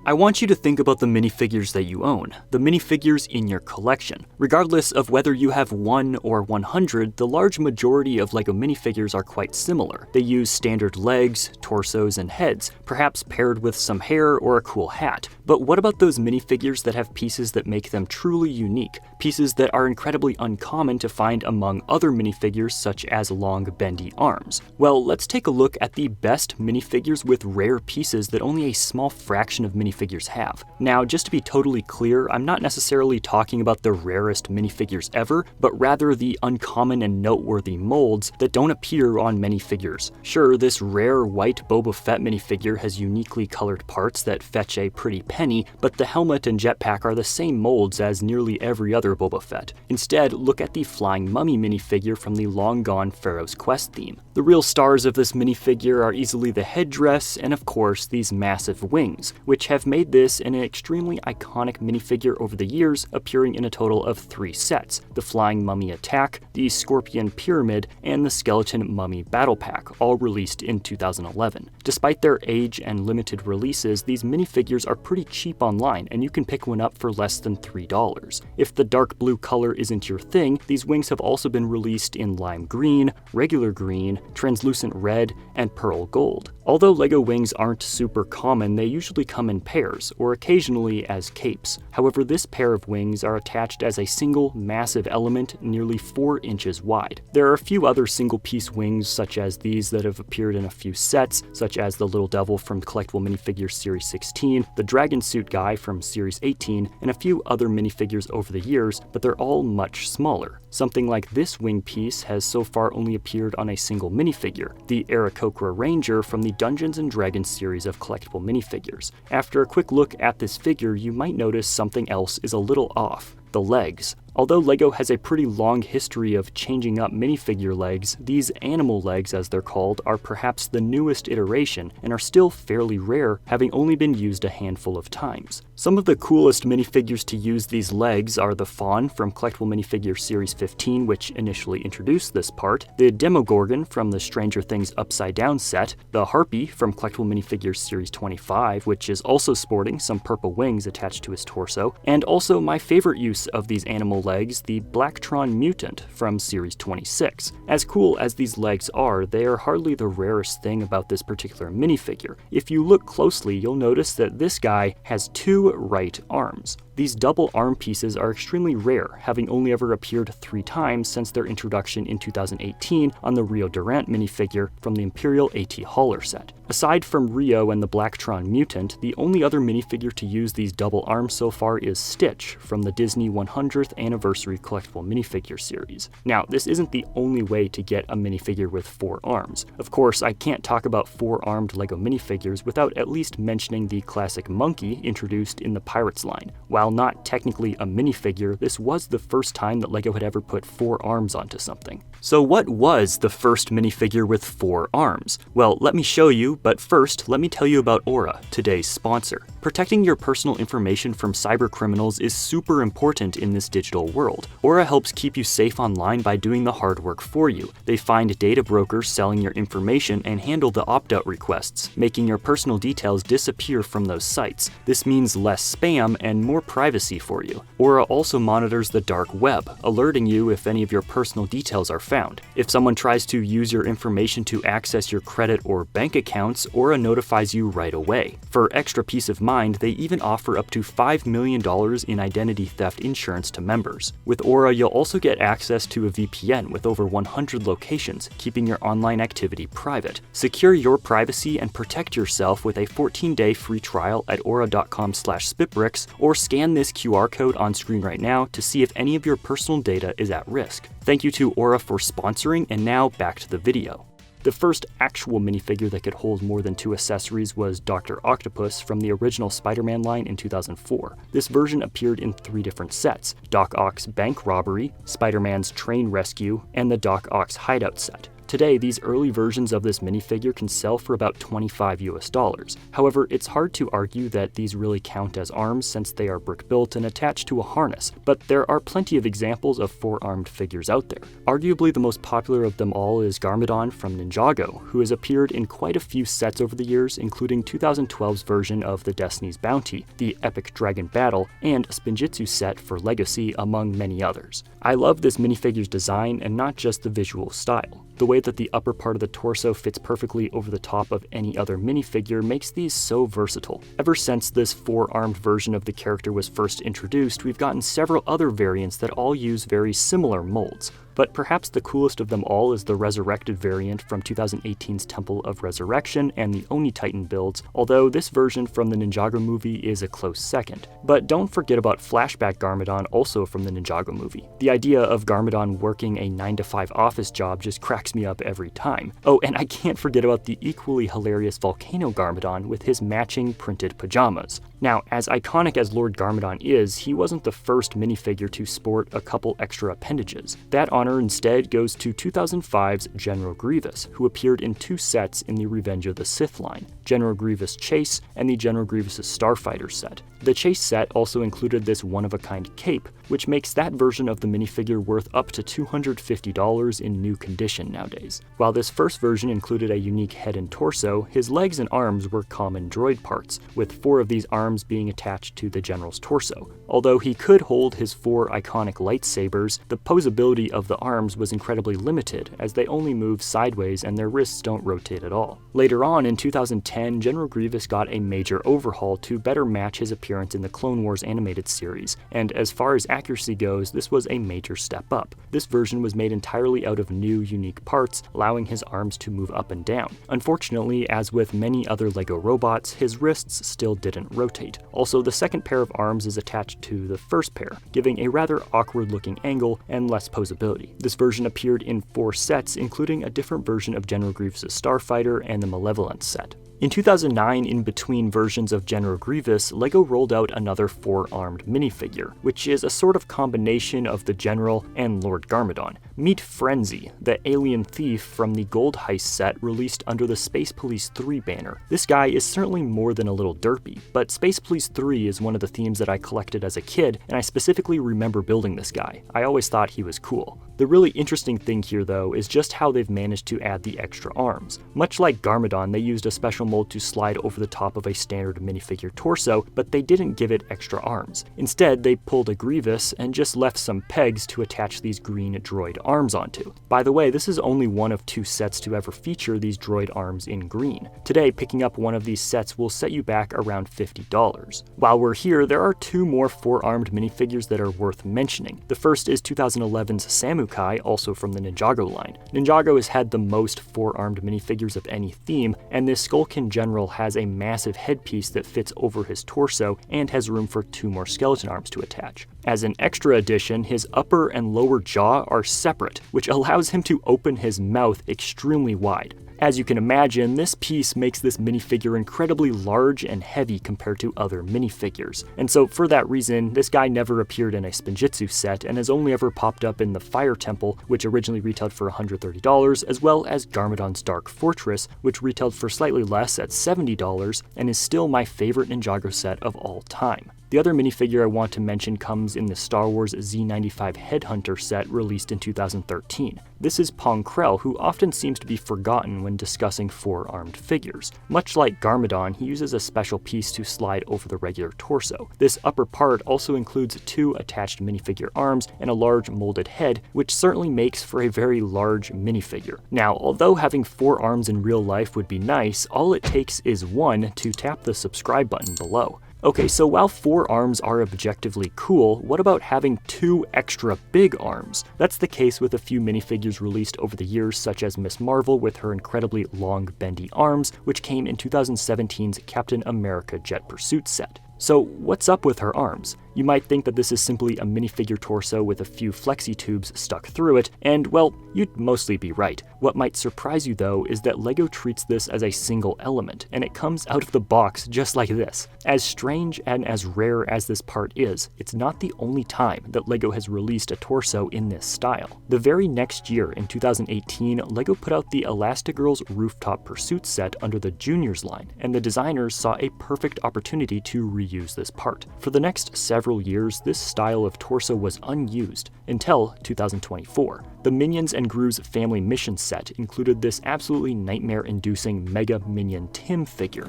I want you to think about the minifigures that you own, the minifigures in your collection. Regardless of whether you have 1 or 100, the large majority of LEGO minifigures are quite similar. They use standard legs, torsos, and heads, perhaps paired with some hair or a cool hat. But what about those minifigures that have pieces that make them truly unique? Pieces that are incredibly uncommon to find among other minifigures such as long, bendy arms. Well, let's take a look at the best minifigures with rare pieces that only a small fraction of minifigures have. Now, just to be totally clear, I'm not necessarily talking about the rarest minifigures ever, but rather the uncommon and noteworthy molds that don't appear on many figures. Sure, this rare white Boba Fett minifigure has uniquely colored parts that fetch a pretty penny, but the helmet and jetpack are the same molds as nearly every other Boba Fett. Instead, look at the flying mummy minifigure from the long-gone Pharaoh's Quest theme. The real stars of this minifigure are easily the headdress and of course these massive wings, which have made this an extremely iconic minifigure over the years, appearing in a total of 3 sets: the Flying Mummy Attack, the Scorpion Pyramid, and the Skeleton Mummy Battle Pack, all released in 2011. Despite their age and limited releases, these minifigures are pretty cheap online, and you can pick one up for less than $3. If the dark blue color isn't your thing, these wings have also been released in lime green, regular green, translucent red, and pearl gold. Although LEGO wings aren't super common, they usually come in pairs, or occasionally as capes. However, this pair of wings are attached as a single, massive element nearly 4 inches wide. There are a few other single-piece wings such as these that have appeared in a few sets, such as the Little Devil from Collectible Minifigures Series 16, the Dragon Suit Guy from Series 18, and a few other minifigures over the years, but they're all much smaller. Something like this wing piece has so far only appeared on a single minifigure, the Aarakocra Ranger from the Dungeons & Dragons series of collectible minifigures. After a quick look at this figure, you might notice something else is a little off: the legs. Although LEGO has a pretty long history of changing up minifigure legs, these animal legs, as they're called, are perhaps the newest iteration and are still fairly rare, having only been used a handful of times. Some of the coolest minifigures to use these legs are the Fawn from Collectible Minifigures Series 15, which initially introduced this part, the Demogorgon from the Stranger Things Upside Down set, the Harpy from Collectible Minifigures Series 25, which is also sporting some purple wings attached to his torso, and also my favorite use of these animal legs, the Blacktron Mutant from Series 26. As cool as these legs are, they are hardly the rarest thing about this particular minifigure. If you look closely, you'll notice that this guy has 2 right arms. These double arm pieces are extremely rare, having only ever appeared 3 times since their introduction in 2018 on the Rio Durant minifigure from the Imperial AT Hauler set. Aside from Rio and the Blacktron Mutant, the only other minifigure to use these double arms so far is Stitch from the Disney 100th Anniversary Collectible Minifigure series. Now, this isn't the only way to get a minifigure with 4 arms. Of course, I can't talk about 4-armed LEGO minifigures without at least mentioning the classic monkey introduced in the Pirates line. While not technically a minifigure, this was the first time that LEGO had ever put 4 arms onto something. So what was the first minifigure with 4 arms? Well, let me show you, but first, let me tell you about Aura, today's sponsor. Protecting your personal information from cyber criminals is super important in this digital world. Aura helps keep you safe online by doing the hard work for you. They find data brokers selling your information and handle the opt-out requests, making your personal details disappear from those sites. This means less spam and more privacy for you. Aura also monitors the dark web, alerting you if any of your personal details are found. If someone tries to use your information to access your credit or bank accounts, Aura notifies you right away. For extra peace of mind, they even offer up to $5 million in identity theft insurance to members. With Aura, you'll also get access to a VPN with over 100 locations, keeping your online activity private. Secure your privacy and protect yourself with a 14-day free trial at aura.com/SpitBrix, or scan this QR code on screen right now to see if any of your personal data is at risk. Thank you to Aura for sponsoring, and now back to the video. The first actual minifigure that could hold more than 2 accessories was Dr. Octopus from the original Spider-Man line in 2004. This version appeared in 3 different sets: Doc Ock's Bank Robbery, Spider-Man's Train Rescue, and the Doc Ock's Hideout set. Today, these early versions of this minifigure can sell for about $25 US. However, it's hard to argue that these really count as arms since they are brick-built and attached to a harness, but there are plenty of examples of four-armed figures out there. Arguably the most popular of them all is Garmadon from Ninjago, who has appeared in quite a few sets over the years, including 2012's version of the Destiny's Bounty, the Epic Dragon Battle, and a Spinjitzu set for Legacy, among many others. I love this minifigure's design and not just the visual style. The way that the upper part of the torso fits perfectly over the top of any other minifigure makes these so versatile. Ever since this four-armed version of the character was first introduced, we've gotten several other variants that all use very similar molds. But perhaps the coolest of them all is the resurrected variant from 2018's Temple of Resurrection and the Oni Titan builds, although this version from the Ninjago movie is a close second. But don't forget about Flashback Garmadon, also from the Ninjago movie. The idea of Garmadon working a 9-to-5 office job just cracks me up every time. Oh, and I can't forget about the equally hilarious Volcano Garmadon with his matching printed pajamas. Now, as iconic as Lord Garmadon is, he wasn't the first minifigure to sport a couple extra appendages. That honor instead goes to 2005's General Grievous, who appeared in two sets in the Revenge of the Sith line, General Grievous Chase and the General Grievous Starfighter set. The Chase set also included this one-of-a-kind cape, which makes that version of the minifigure worth up to $250 in new condition nowadays. While this first version included a unique head and torso, his legs and arms were common droid parts, with 4 of these arms being attached to the General's torso. Although he could hold his 4 iconic lightsabers, the posability of the arms was incredibly limited, as they only move sideways and their wrists don't rotate at all. Later on, in 2010, General Grievous got a major overhaul to better match his appearance in the Clone Wars animated series, and as far as accuracy goes, this was a major step up. This version was made entirely out of new, unique parts, allowing his arms to move up and down. Unfortunately, as with many other LEGO robots, his wrists still didn't rotate. Also, the second pair of arms is attached to the first pair, giving a rather awkward-looking angle and less posability. This version appeared in 4 sets, including a different version of General Grievous' Starfighter and the Malevolence set. In 2009, in between versions of General Grievous, LEGO rolled out another 4-armed minifigure, which is a sort of combination of the General and Lord Garmadon. Meet Frenzy, the alien thief from the Gold Heist set released under the Space Police 3 banner. This guy is certainly more than a little derpy, but Space Police 3 is one of the themes that I collected as a kid, and I specifically remember building this guy. I always thought he was cool. The really interesting thing here, though, is just how they've managed to add the extra arms. Much like Garmadon, they used a special mold to slide over the top of a standard minifigure torso, but they didn't give it extra arms. Instead, they pulled a Grievous and just left some pegs to attach these green droid arms onto. By the way, this is only one of 2 sets to ever feature these droid arms in green. Today, picking up one of these sets will set you back around $50. While we're here, there are 2 more 4-armed minifigures that are worth mentioning. The first is 2011's Samukai, also from the Ninjago line. Ninjago has had the most 4-armed minifigures of any theme, and this Skullkin General has a massive headpiece that fits over his torso and has room for 2 more skeleton arms to attach. As an extra addition, his upper and lower jaw are separate, which allows him to open his mouth extremely wide. As you can imagine, this piece makes this minifigure incredibly large and heavy compared to other minifigures. And so for that reason, this guy never appeared in a Spinjitzu set and has only ever popped up in the Fire Temple, which originally retailed for $130, as well as Garmadon's Dark Fortress, which retailed for slightly less at $70 and is still my favorite Ninjago set of all time. The other minifigure I want to mention comes in the Star Wars Z95 Headhunter set released in 2013. This is Pong Krell, who often seems to be forgotten when discussing 4-armed figures. Much like Garmadon, he uses a special piece to slide over the regular torso. This upper part also includes 2 attached minifigure arms and a large molded head, which certainly makes for a very large minifigure. Now, although having 4 arms in real life would be nice, all it takes is 1 to tap the subscribe button below. Okay, so while 4 arms are objectively cool, what about having 2 extra big arms? That's the case with a few minifigures released over the years, such as Miss Marvel with her incredibly long, bendy arms, which came in 2017's Captain America Jet Pursuit set. So what's up with her arms? You might think that this is simply a minifigure torso with a few flexi tubes stuck through it, and well, you'd mostly be right. What might surprise you though is that LEGO treats this as a single element, and it comes out of the box just like this. As strange and as rare as this part is, it's not the only time that LEGO has released a torso in this style. The very next year, in 2018, LEGO put out the Elastigirl's Rooftop Pursuit set under the Juniors line, and the designers saw a perfect opportunity to reuse this part. For the next several years, this style of torso was unused, until 2024. The Minions and Gru's Family Mission set included this absolutely nightmare-inducing Mega Minion Tim figure.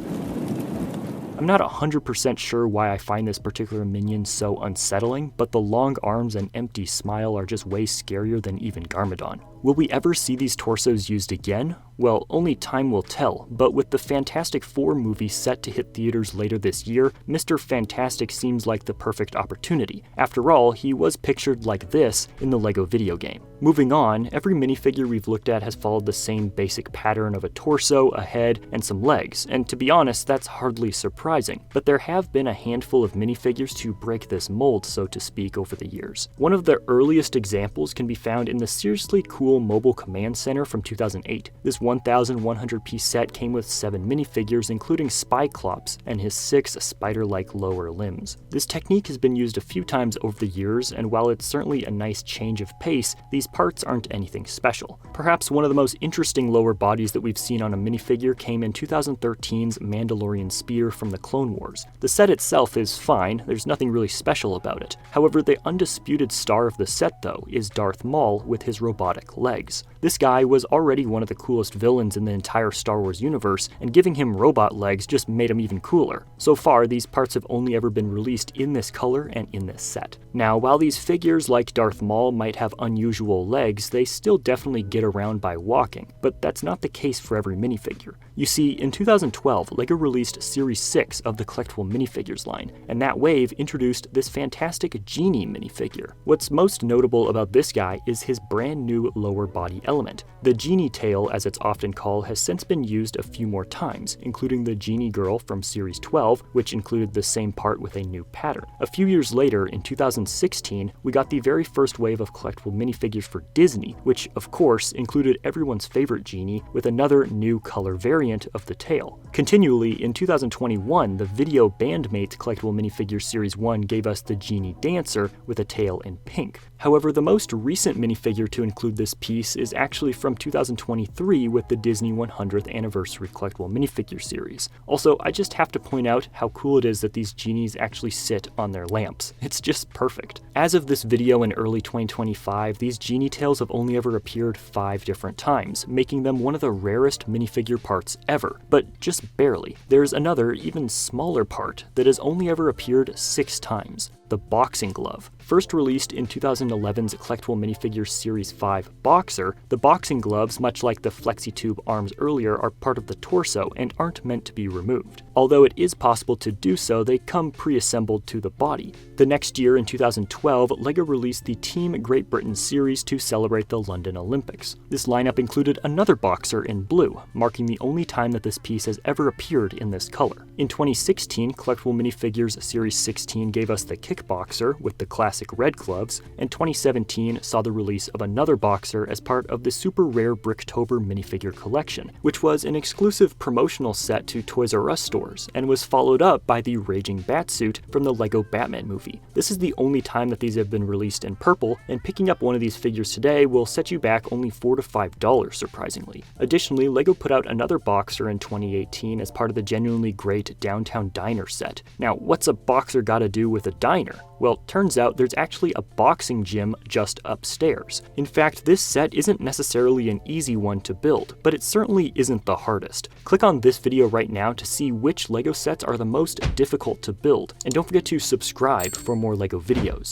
I'm not 100% sure why I find this particular minion so unsettling, but the long arms and empty smile are just way scarier than even Garmadon. Will we ever see these torsos used again? Well, only time will tell, but with the Fantastic Four movie set to hit theaters later this year, Mr. Fantastic seems like the perfect opportunity. After all, he was pictured like this in the LEGO video game. Moving on, every minifigure we've looked at has followed the same basic pattern of a torso, a head, and some legs, and to be honest, that's hardly surprising. But there have been a handful of minifigures to break this mold, so to speak, over the years. One of the earliest examples can be found in the seriously cool Mobile Command Center from 2008. This 1,100-piece set came with 7 minifigures, including Spyclops and his 6 spider-like lower limbs. This technique has been used a few times over the years, and while it's certainly a nice change of pace, these parts aren't anything special. Perhaps one of the most interesting lower bodies that we've seen on a minifigure came in 2013's Mandalorian Spear from the Clone Wars. The set itself is fine, there's nothing really special about it. However, the undisputed star of the set, though, is Darth Maul with his robotic legs. This guy was already one of the coolest villains in the entire Star Wars universe, and giving him robot legs just made him even cooler. So far, these parts have only ever been released in this color and in this set. Now, while these figures like Darth Maul might have unusual legs, they still definitely get around by walking, but that's not the case for every minifigure. You see, in 2012, LEGO released Series 6 of the collectible minifigures line, and that wave introduced this fantastic Genie minifigure. What's most notable about this guy is his brand new lower body element. The Genie tail, as it's often called, has since been used a few more times, including the Genie Girl from Series 12, which included the same part with a new pattern. A few years later, in 2016, we got the very first wave of collectible minifigures for Disney, which of course included everyone's favorite Genie with another new color variant of the tail. Continually, in 2021, the Video Bandmates collectible minifigures Series 1 gave us the Genie Dancer with a tail in pink. However, the most recent minifigure to include this piece is actually from 2023 with the Disney 100th Anniversary collectible minifigure series. Also, I just have to point out how cool it is that these genies actually sit on their lamps. It's just perfect. As of this video in early 2025, these Genie tails have only ever appeared 5 different times, making them one of the rarest minifigure parts ever, but just barely. There's another, even smaller part that has only ever appeared 6 times. The boxing glove. First released in 2011's collectible minifigures Series 5 Boxer, the boxing gloves, much like the flexi-tube arms earlier, are part of the torso and aren't meant to be removed. Although it is possible to do so, they come pre-assembled to the body. The next year, in 2012, LEGO released the Team Great Britain series to celebrate the London Olympics. This lineup included another boxer in blue, marking the only time that this piece has ever appeared in this color. In 2016, collectible minifigures Series 16 gave us the Kickboxer with the classic red gloves, and 2017 saw the release of another boxer as part of the super rare Bricktober minifigure collection, which was an exclusive promotional set to Toys R Us stores, and was followed up by the Raging Batsuit from the LEGO Batman movie. This is the only time that these have been released in purple, and picking up one of these figures today will set you back only $4 to $5, surprisingly. Additionally, LEGO put out another boxer in 2018 as part of the genuinely great Downtown Diner set. Now, what's a boxer gotta do with a diner? Well, turns out there's actually a boxing gym just upstairs. In fact, this set isn't necessarily an easy one to build, but it certainly isn't the hardest. Click on this video right now to see which LEGO sets are the most difficult to build, and don't forget to subscribe for more LEGO videos.